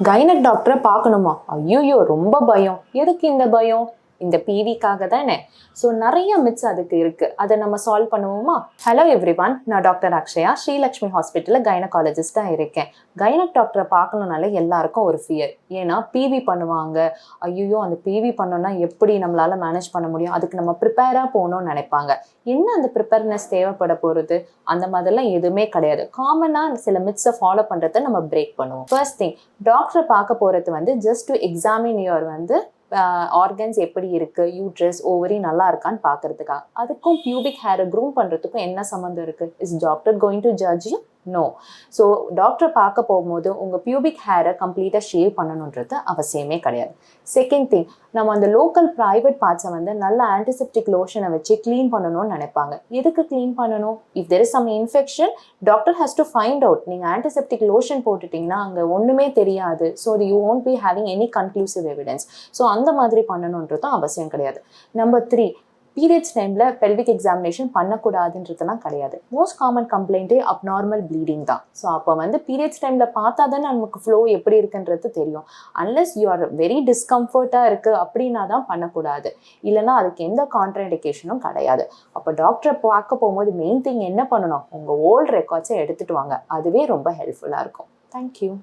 Gynaec டாக்டரை பார்க்கணுமா? ஐயோ ரொம்ப பயம். எதுக்கு இந்த பயம்? இந்த பிவிக்காக தானே. ஸோ நிறைய மித்ஸ் அதுக்கு இருக்கு. அதை நம்ம சால்வ் பண்ணுவோமா? ஹலோ எவ்ரிவான், நான் டாக்டர் அக்ஷயா, ஸ்ரீலக்ஷ்மி ஹாஸ்பிட்டலில் கைனகாலஜிஸ்டாக இருக்கேன். கைனக் டாக்டரை பார்க்கணுனால எல்லாருக்கும் ஒரு ஃபியர். ஏன்னா பிவி பண்ணுவாங்க. ஐயோ அந்த பிவி பண்ணோன்னா எப்படி நம்மளால மேனேஜ் பண்ண முடியும்? அதுக்கு நம்ம ப்ரிப்பேராக போகணும்னு நினைப்பாங்க. என்ன அந்த ப்ரிப்பேர்னஸ் தேவைப்பட போகிறது? அந்த மாதிரிலாம் எதுவுமே கிடையாது. காமனாக சில மித்ஸை ஃபாலோ பண்ணுறதை நம்ம பிரேக் பண்ணுவோம். ஃபர்ஸ்ட் திங், டாக்டரை பார்க்க போகிறது just to examine your organs எப்படி இருக்கு, யூட்ரஸ், ஓவரி நல்லா இருக்கான்னு பார்க்கறதுக்காக. அதுக்கும் பியூபிக் ஹேரை க்ரூம் பண்ணுறதுக்கும் என்ன சம்மந்தம் இருக்கு? Is doctor going to judge you? No. So டாக்டரை பார்க்க போகும்போது உங்கள் பியூபிக் ஹேரை கம்ப்ளீட்டாக ஷேவ் பண்ணணுன்றது அவசியமே கிடையாது. செகண்ட் திங், நம்ம அந்த லோக்கல் ப்ரைவேட் பார்ட்ஸை நல்ல ஆன்டிசெப்டிக் லோஷனை வச்சு க்ளீன் பண்ணணும்னு நினைப்பாங்க. எதுக்கு க்ளீன் பண்ணணும்? If there is some infection, doctor has to find out. நீங்கள் ஆன்டிசெப்டிக் லோஷன் போட்டுட்டிங்கன்னா அங்கே ஒன்றுமே தெரியாது. So you won't be having any conclusive evidence. So அந்த மாதிரி பண்ணணுன்றதும் அவசியம் கிடையாது. நம்பர் 3, பீரியட்ஸ் டைமில் பெல்விக் எக்ஸாமினேஷன் பண்ணக்கூடாதுன்றதுலாம் கிடையாது. மோஸ்ட் காமன் கம்ப்ளைண்ட்டே அப்நார்மல் ப்ளீடிங் தான். ஸோ அப்போ பீரியட்ஸ் டைமில் பார்த்தா தானே நமக்கு ஃப்ளோ எப்படி இருக்குன்றது தெரியும். அன்லெஸ் யூ ஆர் வெரி டிஸ்கம்ஃபர்ட்டாக இருக்குது அப்படின்னா தான் பண்ணக்கூடாது. இல்லைனா அதுக்கு எந்த கான்ட்ராஇண்டிகேஷனும் கிடையாது. அப்போ டாக்டரை பார்க்க போகும்போது மெயின் திங் என்ன பண்ணணும்? உங்கள் ஓல்டு ரெக்கார்ட்ஸை எடுத்துகிட்டு வாங்க. அதுவே ரொம்ப ஹெல்ப்ஃபுல்லாக இருக்கும். தேங்க்யூ.